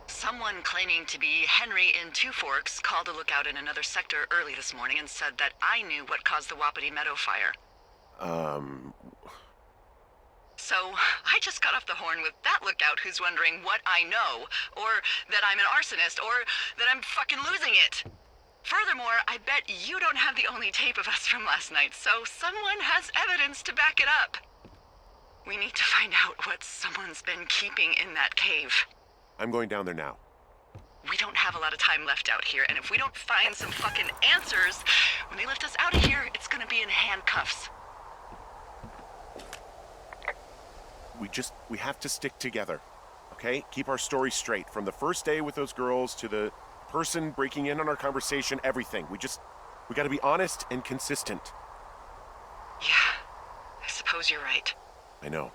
Someone claiming to be Henry in Two Forks called a lookout in another sector early this morning and said that I knew what caused the Wapiti Meadow fire. So, I just got off the horn with that lookout who's wondering what I know, or that I'm an arsonist, or that I'm fucking losing it. Furthermore, I bet you don't have the only tape of us from last night, so someone has evidence to back it up. We need to find out what someone's been keeping in that cave. I'm going down there now. We don't have a lot of time left out here, and if we don't find some fucking answers, when they lift us out of here, it's gonna be in handcuffs. We have to stick together, okay? Keep our story straight. From the first day with those girls to the person breaking in on our conversation, everything. We gotta be honest and consistent. Yeah, I suppose you're right. I know.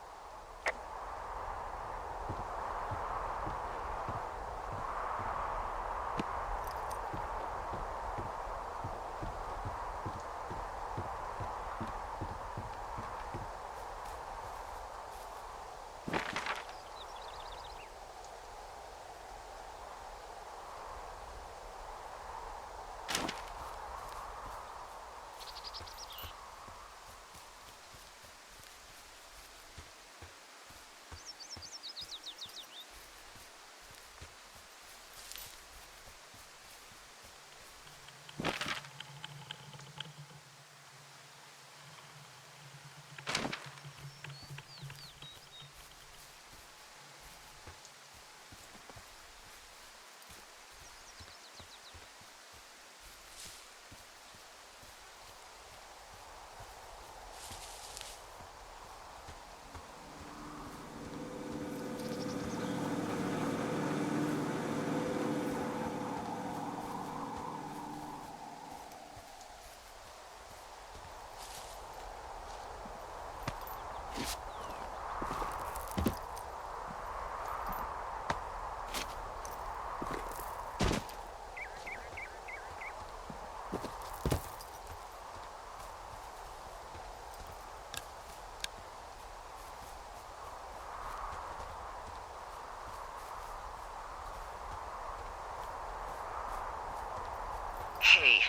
Hey,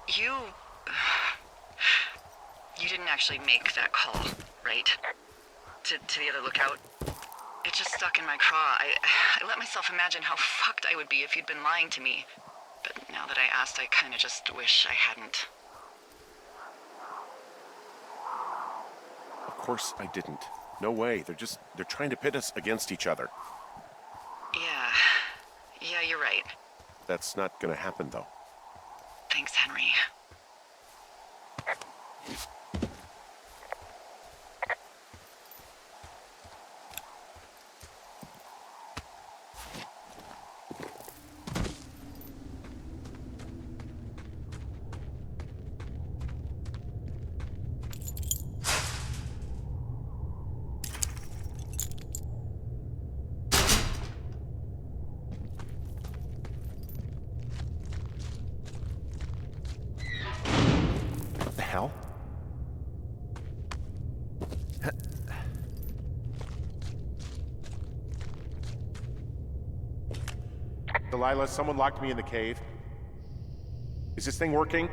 you didn't actually make that call, right? To the other lookout? It just stuck in my craw. I let myself imagine how fucked I would be if you'd been lying to me. But now that I asked, I kinda just wish I hadn't. Of course I didn't. No way. They're trying to pit us against each other. Yeah, you're right. That's not gonna happen, though. Thanks, Henry. What the hell? Delilah, someone locked me in the cave. Is this thing working?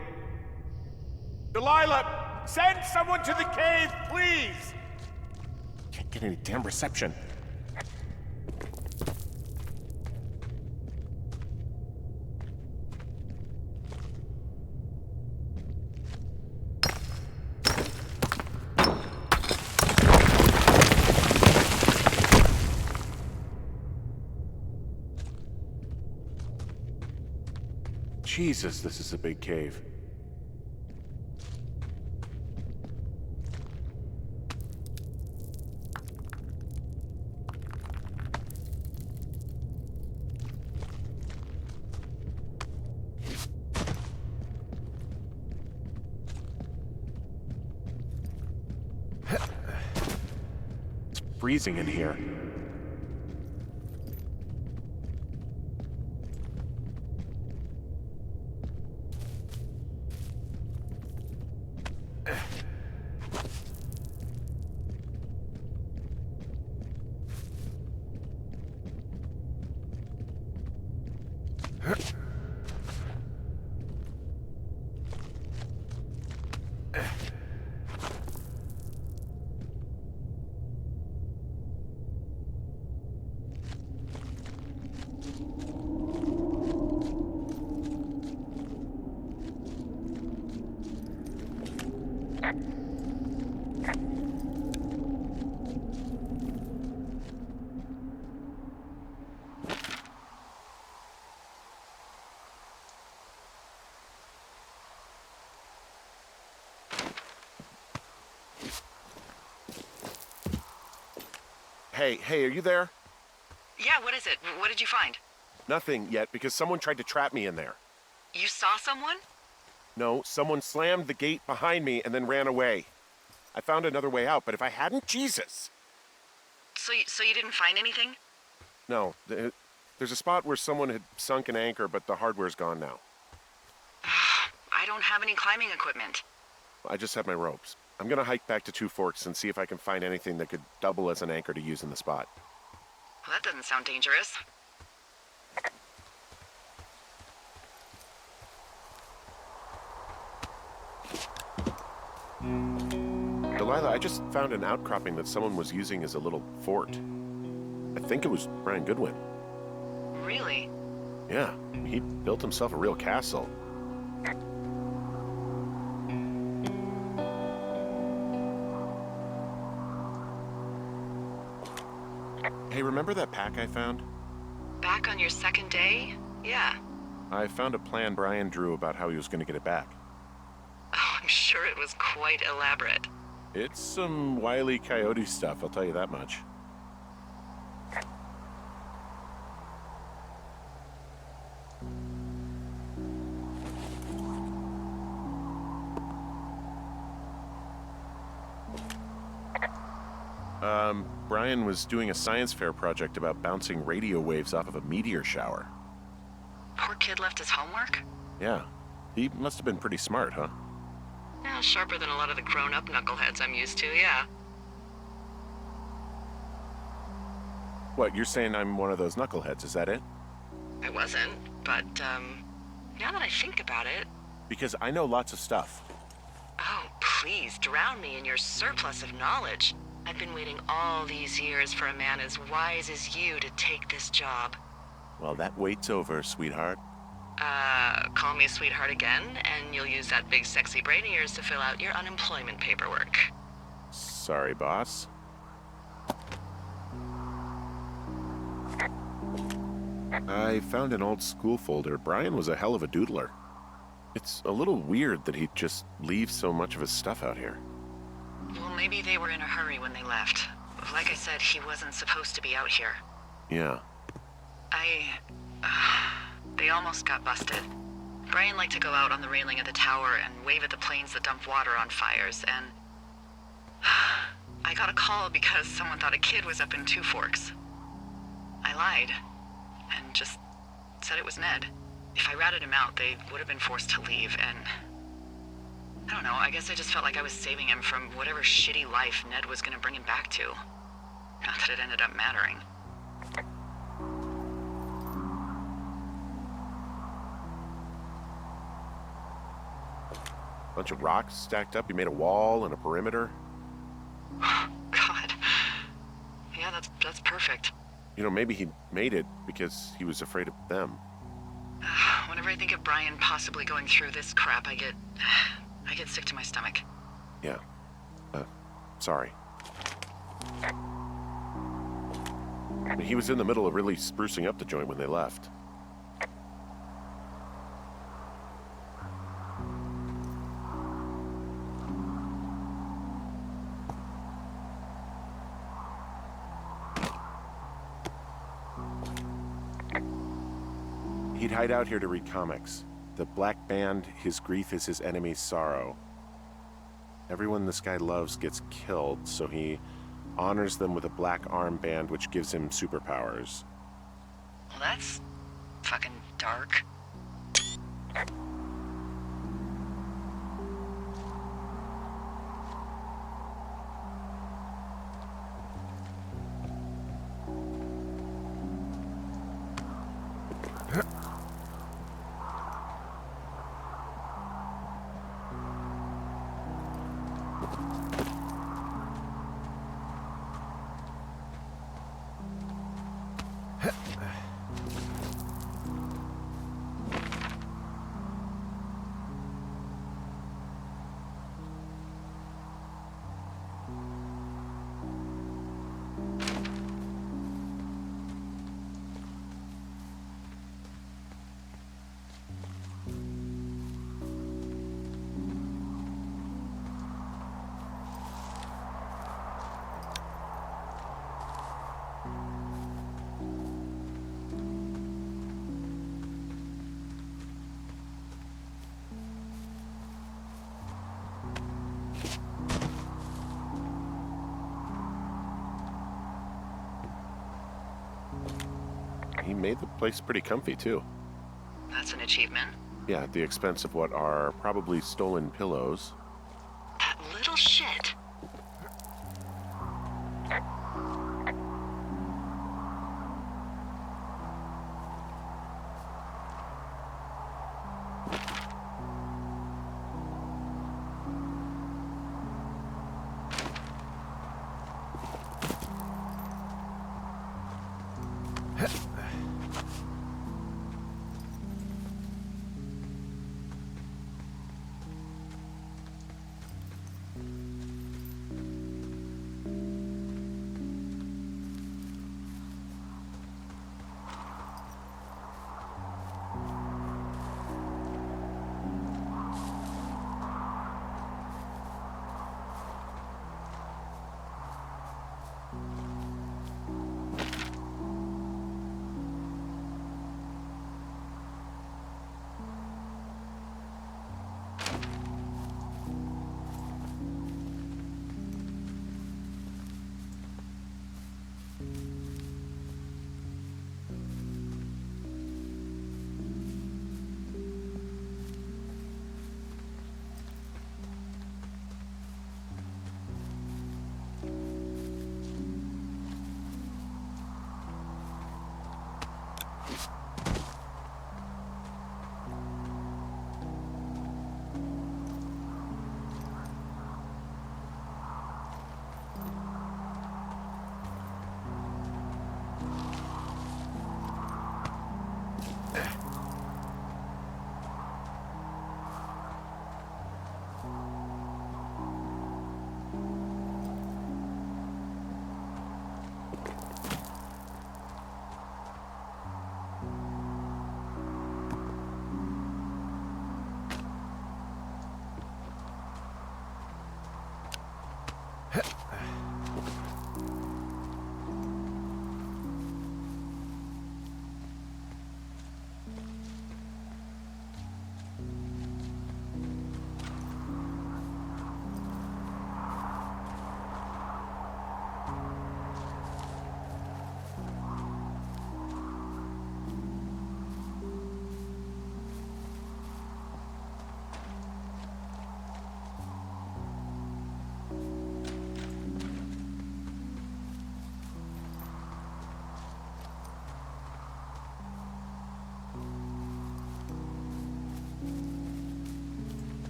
Delilah! Send someone to the cave, please! Can't get any damn reception. Jesus, this is a big cave. It's freezing in here. Hey, are you there? Yeah, what is it? What did you find? Nothing yet, because someone tried to trap me in there. You saw someone? No, someone slammed the gate behind me and then ran away. I found another way out, but if I hadn't, Jesus! So you didn't find anything? No, there's a spot where someone had sunk an anchor, but the hardware's gone now. I don't have any climbing equipment. I just have my ropes. I'm gonna hike back to Two Forks and see if I can find anything that could double as an anchor to use in the spot. Well, that doesn't sound dangerous. Delilah, I just found an outcropping that someone was using as a little fort. I think it was Brian Goodwin. Really? Yeah, he built himself a real castle. Hey, remember that pack I found? Back on your second day? Yeah. I found a plan Brian drew about how he was going to get it back. Oh, I'm sure it was quite elaborate. It's some Wile E. Coyote stuff, I'll tell you that much. Brian was doing a science fair project about bouncing radio waves off of a meteor shower. Poor kid left his homework? Yeah, he must have been pretty smart, huh? Yeah, sharper than a lot of the grown-up knuckleheads I'm used to, yeah. What, you're saying I'm one of those knuckleheads, is that it? I wasn't, but, now that I think about it... Because I know lots of stuff. Oh, please, drown me in your surplus of knowledge. I've been waiting all these years for a man as wise as you to take this job. Well, that wait's over, sweetheart. Call me sweetheart again, and you'll use that big sexy brain of yours to fill out your unemployment paperwork. Sorry, boss. I found an old school folder. Brian was a hell of a doodler. It's a little weird that he'd just leave so much of his stuff out here. Well, maybe they were in a hurry when they left. Like I said, he wasn't supposed to be out here. Yeah. They almost got busted. Brian liked to go out on the railing of the tower and wave at the planes that dump water on fires, and... I got a call because someone thought a kid was up in Two Forks. I lied, and just said it was Ned. If I ratted him out, they would have been forced to leave, and... I don't know, I guess I just felt like I was saving him from whatever shitty life Ned was gonna bring him back to. Not that it ended up mattering. Bunch of rocks stacked up. He made a wall and a perimeter. God. Yeah, that's perfect. You know, maybe he made it because he was afraid of them. Whenever I think of Brian possibly going through this crap, I get sick to my stomach. Yeah. Sorry. He was in the middle of really sprucing up the joint when they left. He'd hide out here to read comics. The Black Band, his grief is his enemy's sorrow. Everyone this guy loves gets killed, so he honors them with a black armband which gives him superpowers. Well, that's fucking dark. he made the place pretty comfy, too. That's an achievement. Yeah, at the expense of what are probably stolen pillows. That little shit.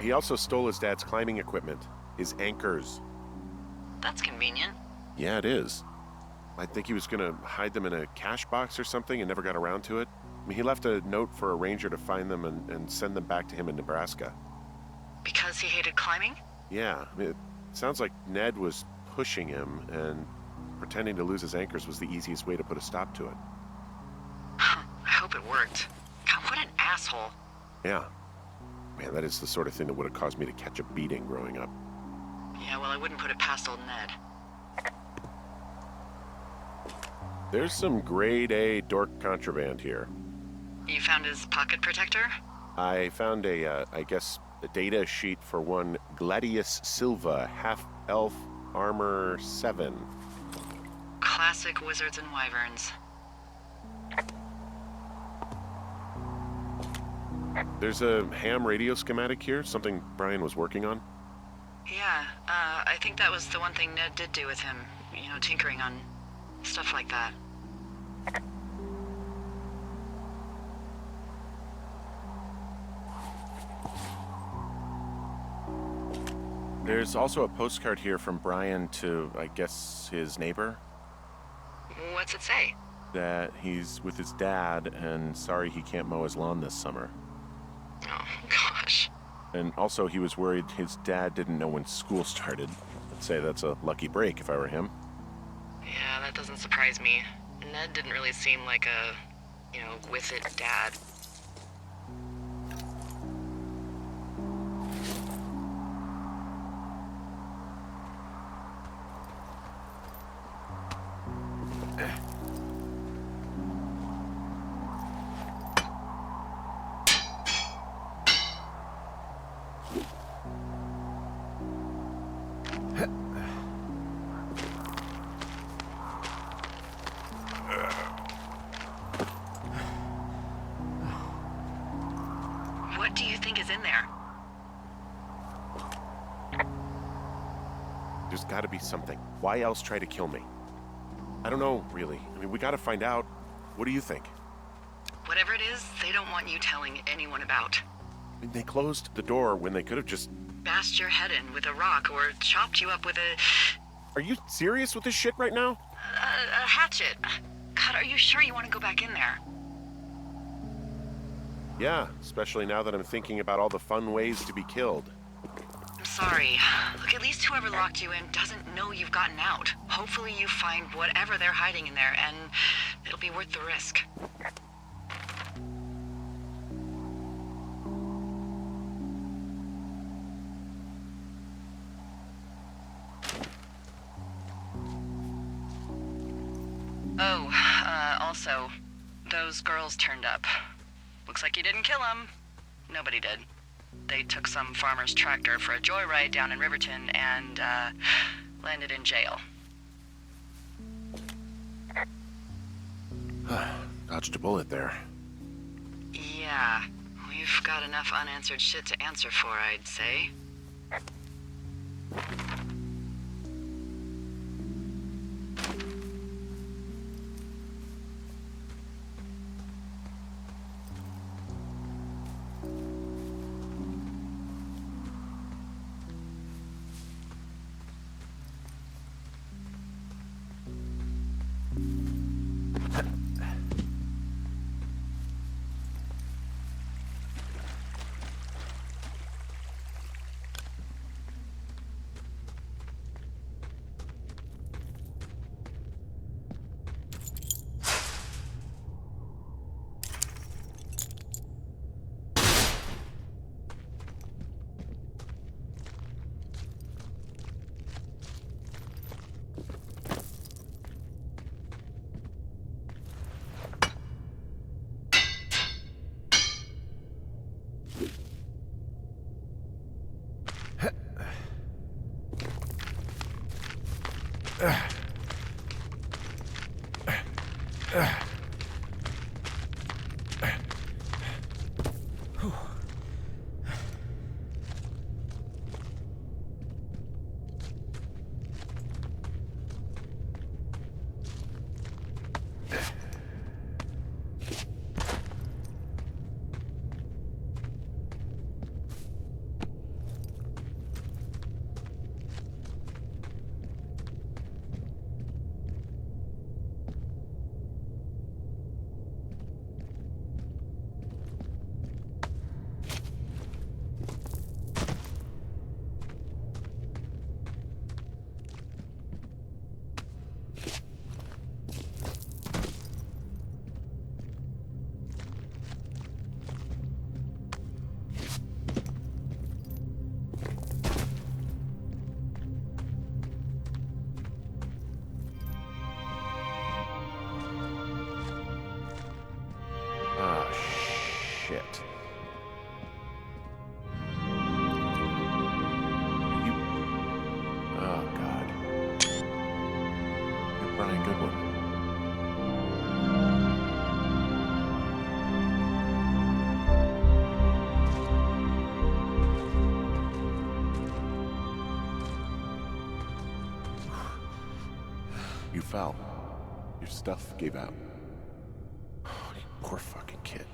He also stole his dad's climbing equipment, his anchors. That's convenient. Yeah, it is. I think he was gonna hide them in a cash box or something and never got around to it. I mean, he left a note for a ranger to find them and send them back to him in Nebraska. Because he hated climbing? Yeah, I mean, it sounds like Ned was pushing him, and pretending to lose his anchors was the easiest way to put a stop to it. I hope it worked. God, what an asshole. Yeah. Man, that is the sort of thing that would have caused me to catch a beating growing up. Yeah, well, I wouldn't put it past old Ned. There's some grade A dork contraband here. You found his pocket protector? I found a data sheet for one Gladius Silva, half-elf armor 7. Classic wizards and wyverns. There's a ham radio schematic here, something Brian was working on. Yeah, I think that was the one thing Ned did do with him. You know, tinkering on stuff like that. There's also a postcard here from Brian to, I guess, his neighbor, What's it say? that he's with his dad and sorry he can't mow his lawn this summer. Oh, gosh. And also he was worried his dad didn't know when school started. I'd say that's a lucky break if I were him. Yeah, that doesn't surprise me. Ned didn't really seem like a, with it dad. What do you think is in there? There's gotta be something. Why else try to kill me? I don't know, really. I mean, we gotta find out. What do you think? Whatever it is, they don't want you telling anyone about. I mean, they closed the door when they could have just... Bashed your head in with a rock or chopped you up with Are you serious with this shit right now? a hatchet. God, are you sure you want to go back in there? Yeah, especially now that I'm thinking about all the fun ways to be killed. I'm sorry. Look, at least whoever locked you in doesn't know you've gotten out. Hopefully you find whatever they're hiding in there, and it'll be worth the risk. Oh, also, those girls turned up. Looks like you didn't kill them. Nobody did. They took some farmer's tractor for a joyride down in Riverton and, landed in jail. Dodged a bullet there. Yeah, we've got enough unanswered shit to answer for, I'd say. Shit. Oh, God. You're Brian Goodwin. You fell. Your stuff gave out. Oh, you poor fucking kid.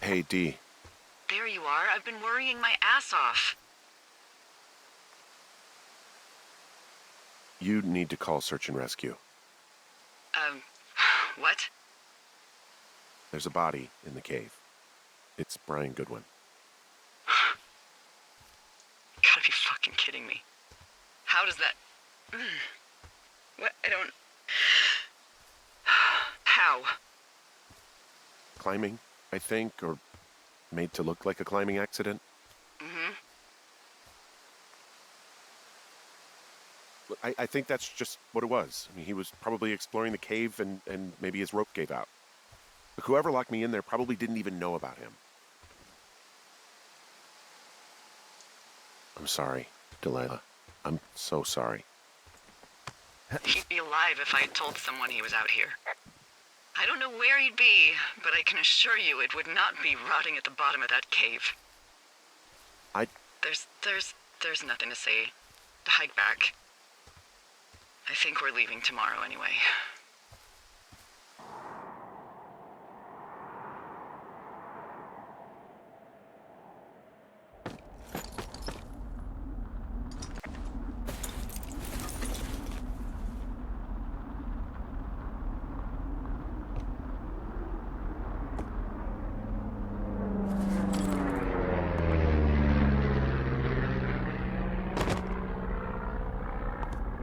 Hey, Dee. There you are. I've been worrying my ass off. You need to call search and rescue. What? There's a body in the cave. It's Brian Goodwin. Gotta be fucking kidding me. How does that... What? I don't... How? Climbing, I think, or made to look like a climbing accident. Mm-hmm. Look, I think that's just what it was. I mean, he was probably exploring the cave and maybe his rope gave out. But whoever locked me in there probably didn't even know about him. I'm sorry, Delilah. I'm so sorry. He'd be alive if I had told someone he was out here. I don't know where he'd be, but I can assure you it would not be rotting at the bottom of that cave. There's nothing to say. Hike back. I think we're leaving tomorrow anyway.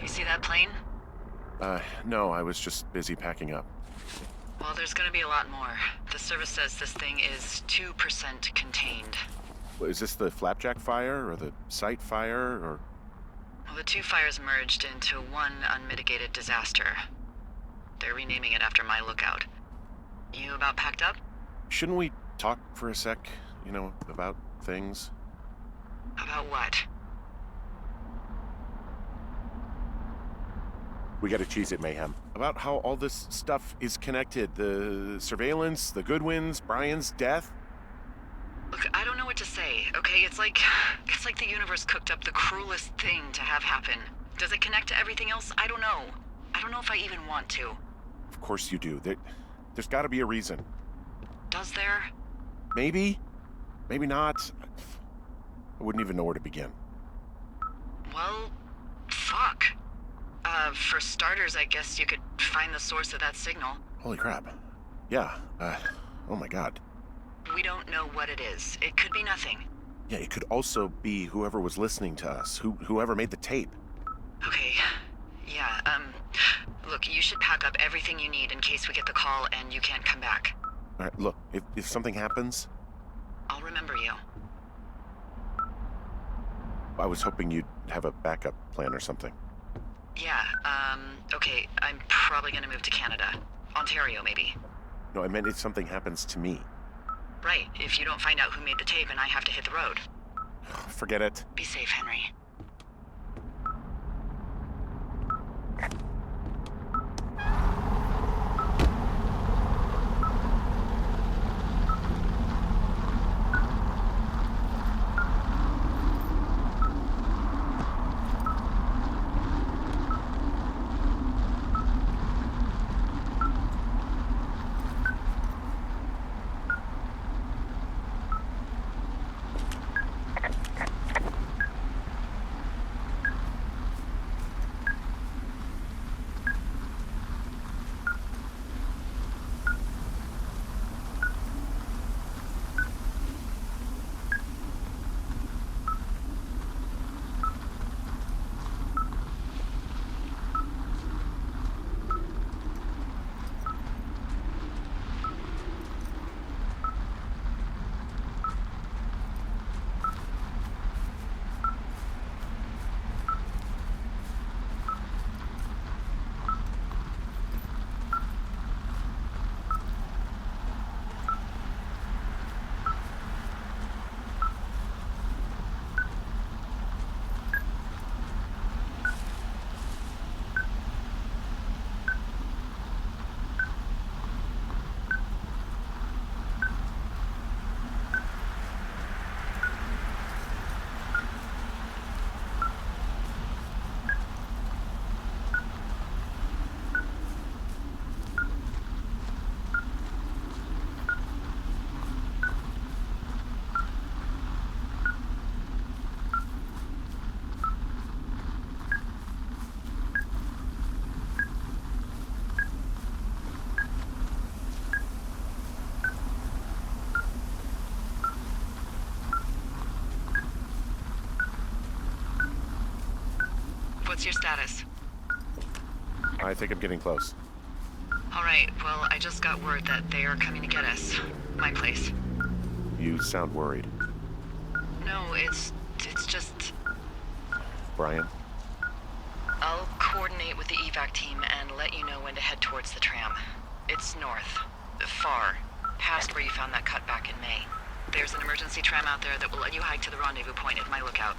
You see that plane? No, I was just busy packing up. Well, there's gonna be a lot more. The service says this thing is 2% contained. Well, is this the Flapjack fire, or the site fire, or... Well, the two fires merged into one unmitigated disaster. They're renaming it after my lookout. You about packed up? Shouldn't we talk for a sec, about things? About what? We gotta cheese it, Mayhem. About how all this stuff is connected. The surveillance, the Goodwins, Brian's death. Look, I don't know what to say, okay? It's like the universe cooked up the cruelest thing to have happen. Does it connect to everything else? I don't know. I don't know if I even want to. Of course you do. There's gotta be a reason. Does there? Maybe. Maybe not. I wouldn't even know where to begin. Well, fuck. For starters, I guess you could find the source of that signal. Holy crap. Yeah, oh my god. We don't know what it is. It could be nothing. Yeah, it could also be whoever was listening to us, whoever made the tape. Okay. Yeah, look, you should pack up everything you need in case we get the call and you can't come back. All right, look, if something happens... I'll remember you. I was hoping you'd have a backup plan or something. Yeah, okay, I'm probably gonna move to Canada. Ontario, maybe. No, I meant if something happens to me. Right, if you don't find out who made the tape and I have to hit the road. Forget it. Be safe, Henry. What's your status? I think I'm getting close. Alright, well, I just got word that they are coming to get us. My place. You sound worried. No, it's just... Brian? I'll coordinate with the evac team and let you know when to head towards the tram. It's north. Far. Past where you found that cut back in May. There's an emergency tram out there that will let you hike to the rendezvous point at my lookout.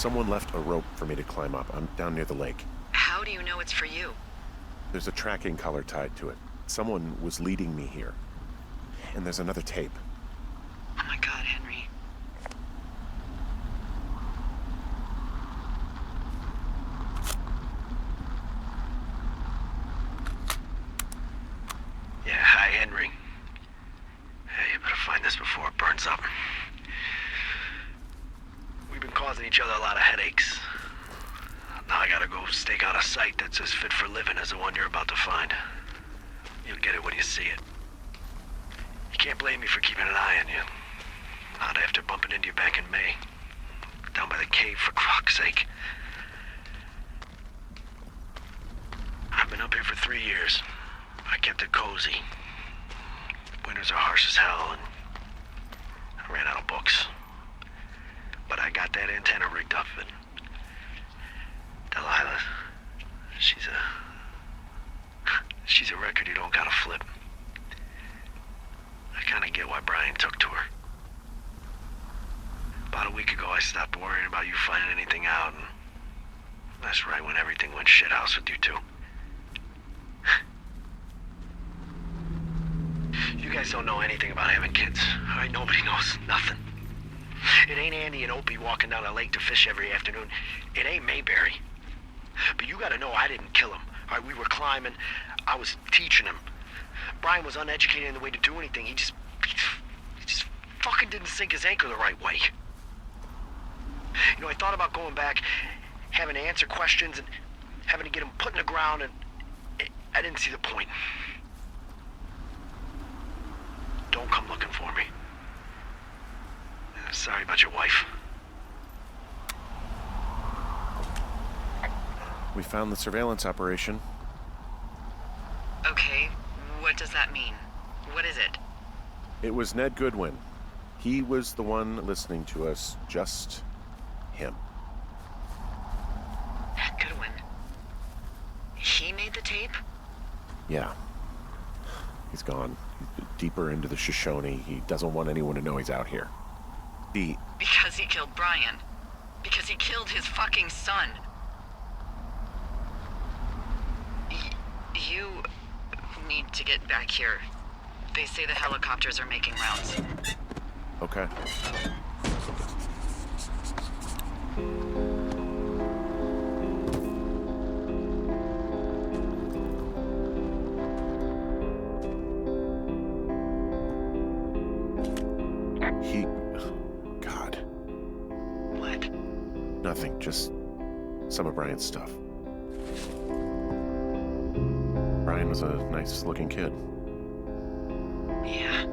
Someone left a rope for me to climb up. I'm down near the lake. How do you know it's for you? There's a tracking collar tied to it. Someone was leading me here. And there's another tape. Oh my God, Henry. Yeah, hi, Henry. Hey, you better find this before it burns up. We've been causing each other a lot of headaches. Now I gotta go stake out a site that's as fit for living as the one you're about to find. You'll get it when you see it. You can't blame me for keeping an eye on you. Not after bumping into you back in May. Down by the cave, for croc's sake. I've been up here for 3 years. I kept it cozy. Winters are harsh as hell, and I ran out of books. But I got that antenna rigged up, and Delilah, she's a record you don't gotta flip. I kinda get why Brian took to her. About a week ago, I stopped worrying about you finding anything out, and that's right when everything went shithouse with you two. You guys don't know anything about having kids. All right, nobody knows nothing. It ain't Andy and Opie walking down a lake to fish every afternoon. It ain't Mayberry. But you gotta know I didn't kill him. All right, we were climbing. I was teaching him. Brian was uneducated in the way to do anything. He just fucking didn't sink his anchor the right way. You know, I thought about going back, having to answer questions, and having to get him put in the ground, and I didn't see the point. Don't come looking for me. Sorry about your wife. We found the surveillance operation. Okay, what does that mean? What is it? It was Ned Goodwin. He was the one listening to us, just him. Goodwin. He made the tape? Yeah. He's gone. Deeper into the Shoshone. He doesn't want anyone to know he's out here. Because he killed Brian. Because he killed his fucking son. You need to get back here. They say the helicopters are making rounds. Okay. God. What? Nothing, just some of Brian's stuff. Brian was a nice-looking kid. Yeah.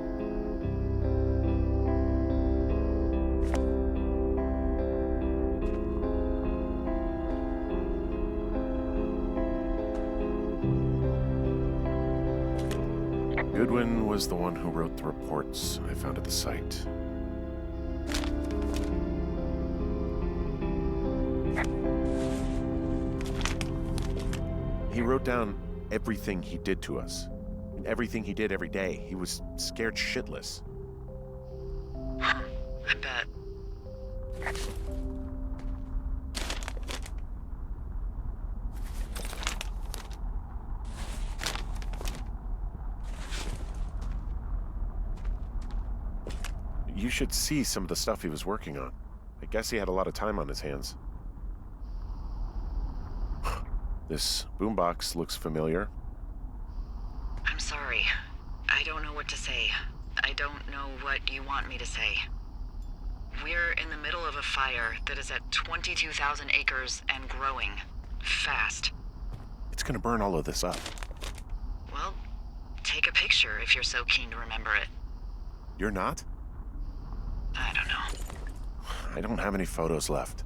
Goodwin was the one who wrote the reports I found at the site. He wrote down everything he did to us. And everything he did every day. He was scared shitless. I bet. You should see some of the stuff he was working on. I guess he had a lot of time on his hands. This boombox looks familiar. I'm sorry. I don't know what to say. I don't know what you want me to say. We're in the middle of a fire that is at 22,000 acres and growing. Fast. It's gonna burn all of this up. Well, take a picture if you're so keen to remember it. You're not? I don't know. I don't have any photos left.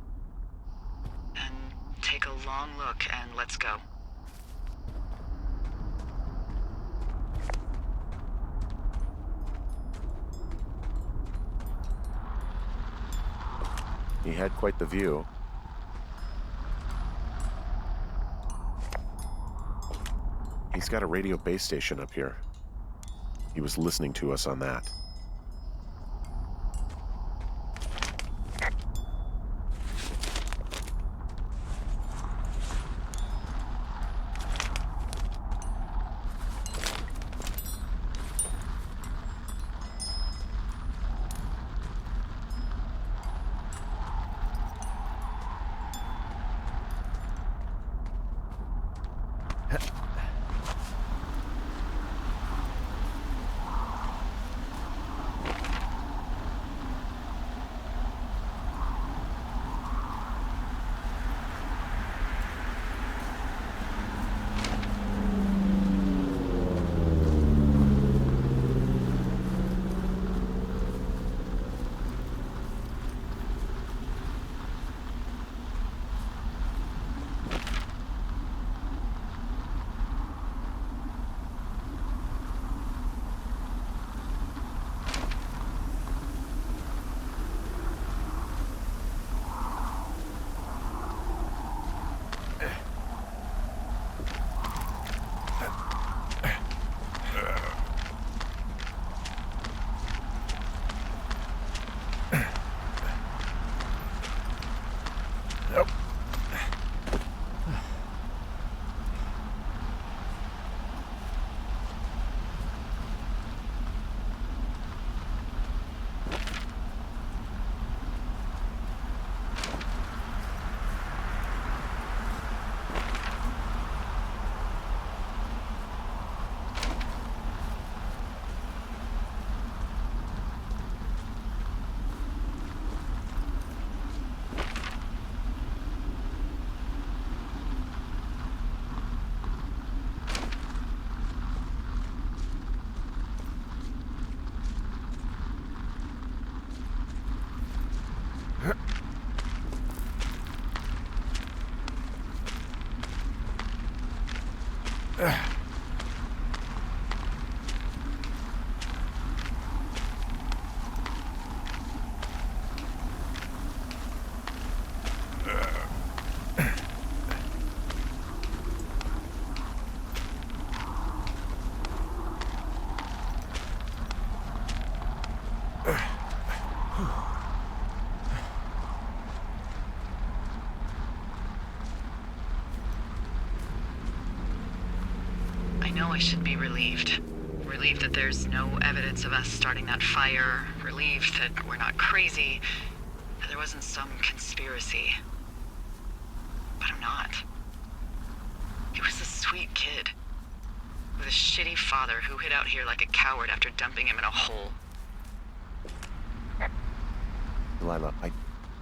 Then take a long look and let's go. He had quite the view. He's got a radio base station up here. He was listening to us on that. I know I should be relieved. Relieved that there's no evidence of us starting that fire. Relieved that we're not crazy. That there wasn't some conspiracy. But I'm not. He was a sweet kid. With a shitty father who hid out here like a coward after dumping him in a hole. Delilah,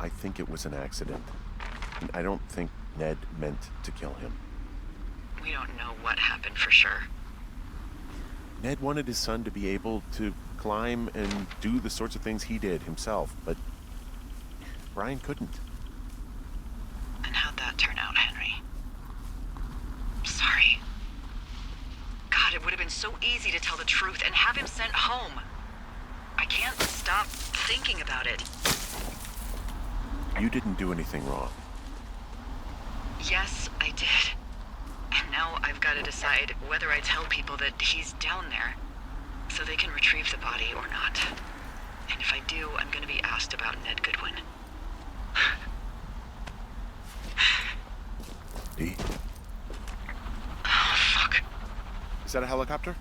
I think it was an accident. And I don't think Ned meant to kill him. We don't know what happened for sure. Ned wanted his son to be able to climb and do the sorts of things he did himself, but Brian couldn't. And how'd that turn out, Henry? Sorry. God, it would have been so easy to tell the truth and have him sent home. I can't stop thinking about it. You didn't do anything wrong. Yes, I did. And now I've got to decide whether I tell people that he's down there so they can retrieve the body or not. And if I do, I'm going to be asked about Ned Goodwin. Dee? Oh, fuck. Is that a helicopter?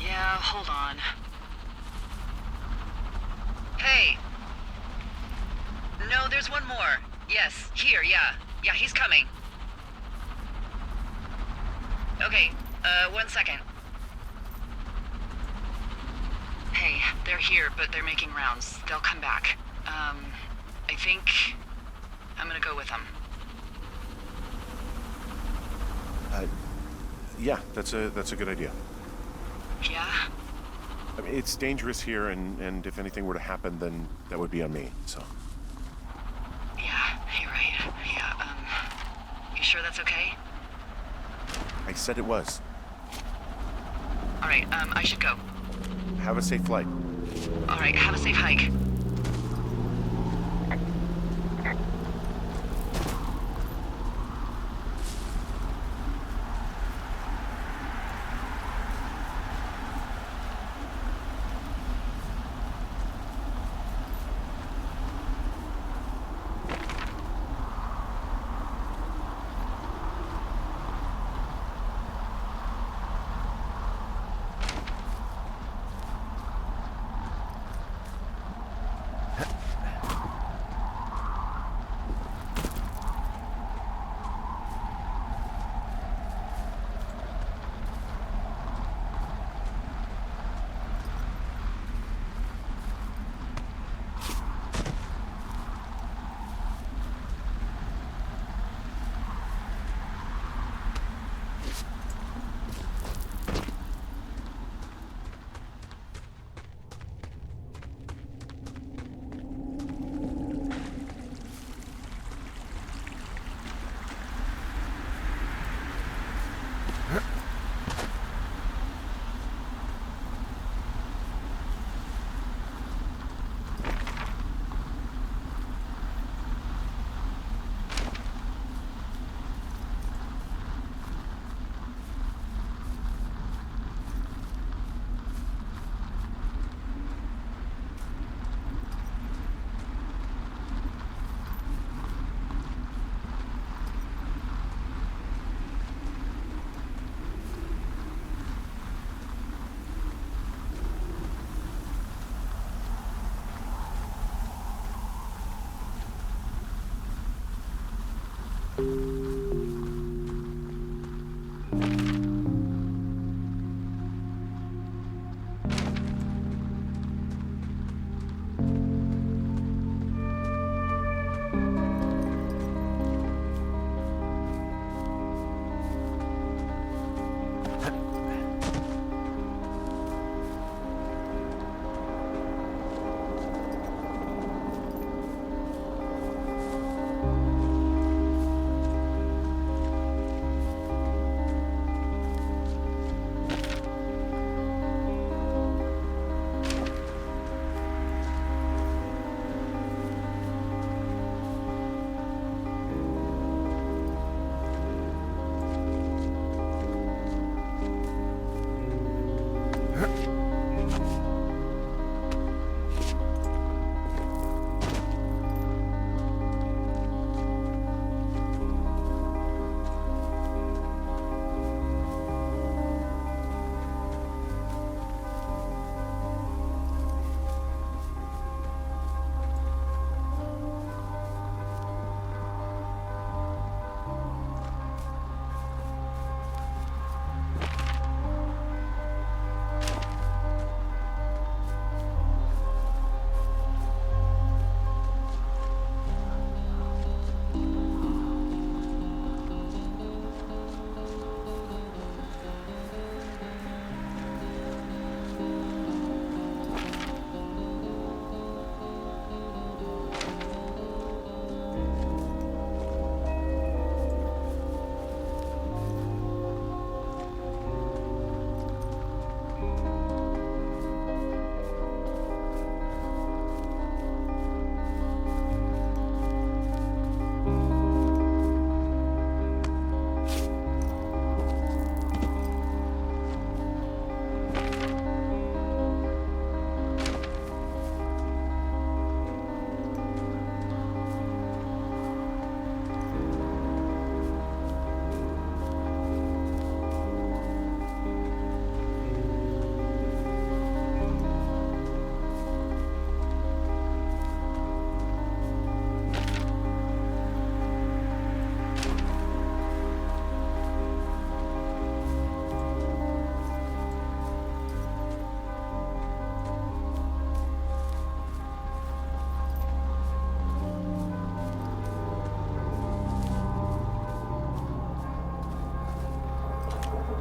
Yeah, hold on. Hey! No, there's one more. Yes, here, yeah. Yeah, he's coming. Okay, 1 second. Hey, they're here, but they're making rounds. They'll come back. I think I'm gonna go with them. Yeah, that's a good idea. Yeah? I mean, it's dangerous here, and if anything were to happen, then that would be on me, so. Yeah, you're right. Yeah, you sure that's okay? I said it was. Alright, I should go. Have a safe flight. Alright, have a safe hike.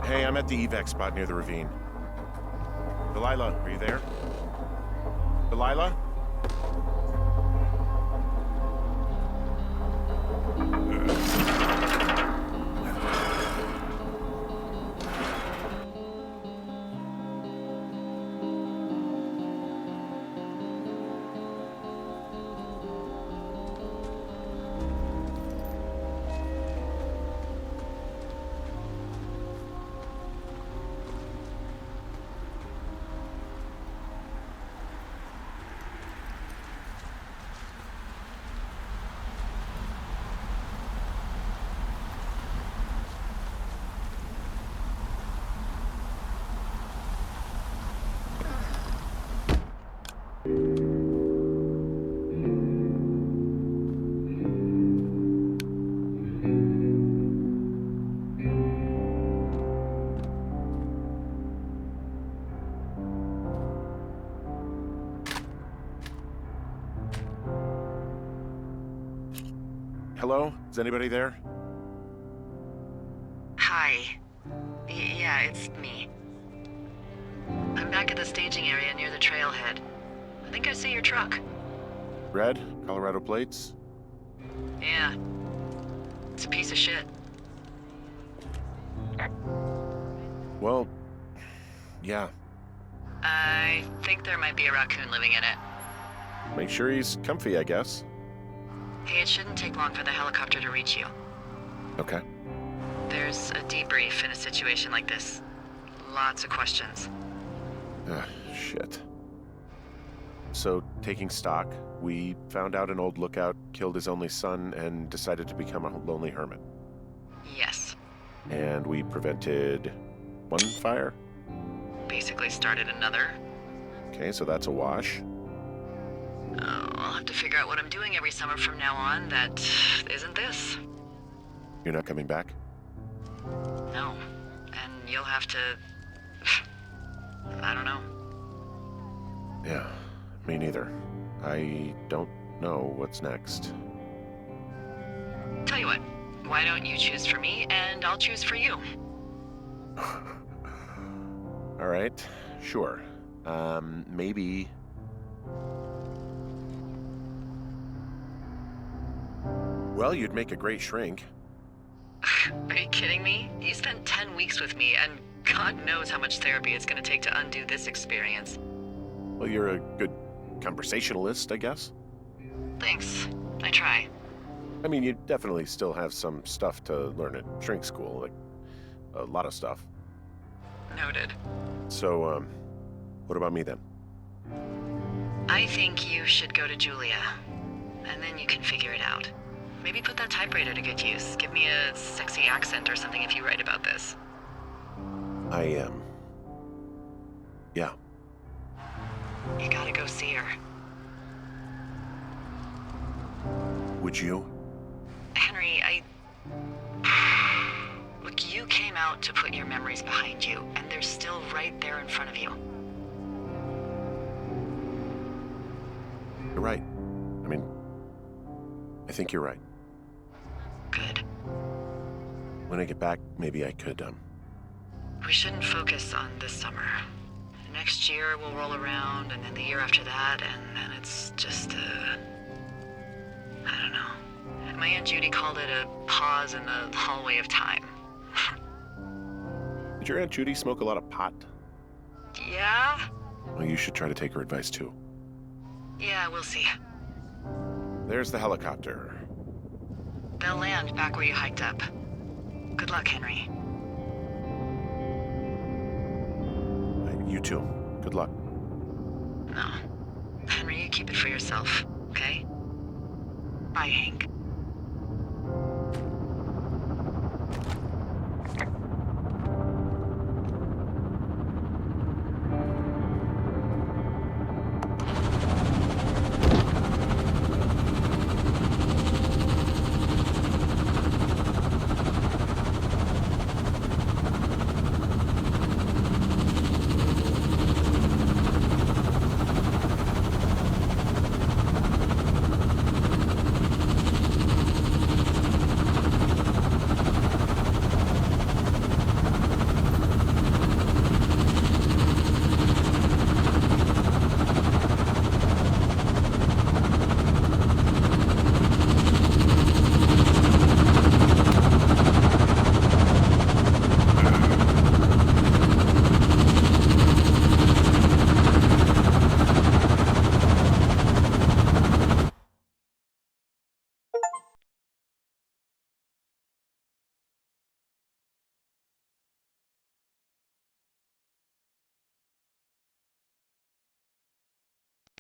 Hey, I'm at the evac spot near the ravine. Delilah, are you there? Delilah? Hello? Is anybody there? Hi. Yeah, it's me. I'm back at the staging area near the trailhead. I think I see your truck. Red? Colorado plates? Yeah. It's a piece of shit. Well, yeah. I think there might be a raccoon living in it. Make sure he's comfy, I guess. Hey, it shouldn't take long for the helicopter to reach you. Okay. There's a debrief in a situation like this. Lots of questions. Shit. So, taking stock, we found out an old lookout killed his only son and decided to become a lonely hermit. Yes. And we prevented one fire? Basically started another. Okay, so that's a wash. Oh, I'll have to figure out what I'm doing every summer from now on that isn't this. You're not coming back? No. And you'll have to... I don't know. Yeah, me neither. I don't know what's next. Tell you what, why don't you choose for me and I'll choose for you? All right, sure. Maybe... Well, you'd make a great shrink. Are you kidding me? You spent 10 weeks with me, and God knows how much therapy it's gonna take to undo this experience. Well, you're a good conversationalist, I guess. Thanks. I try. I mean, you definitely still have some stuff to learn at shrink school, like a lot of stuff. Noted. So, what about me then? I think you should go to Julia, and then you can figure it out. Maybe put that typewriter to good use. Give me a sexy accent or something if you write about this. I am. Yeah. You gotta go see her. Would you? Henry, Look, you came out to put your memories behind you, and they're still right there in front of you. You're right. I mean, I think you're right. Good. When I get back, maybe I could, We shouldn't focus on this summer. Next year will roll around, and then the year after that, and then it's just I don't know. My Aunt Judy called it a pause in the hallway of time. Did your Aunt Judy smoke a lot of pot? Yeah? Well, you should try to take her advice, too. Yeah, we'll see. There's the helicopter. They'll land back where you hiked up. Good luck, Henry. You too. Good luck. No. Henry, you keep it for yourself, okay? Bye, Hank.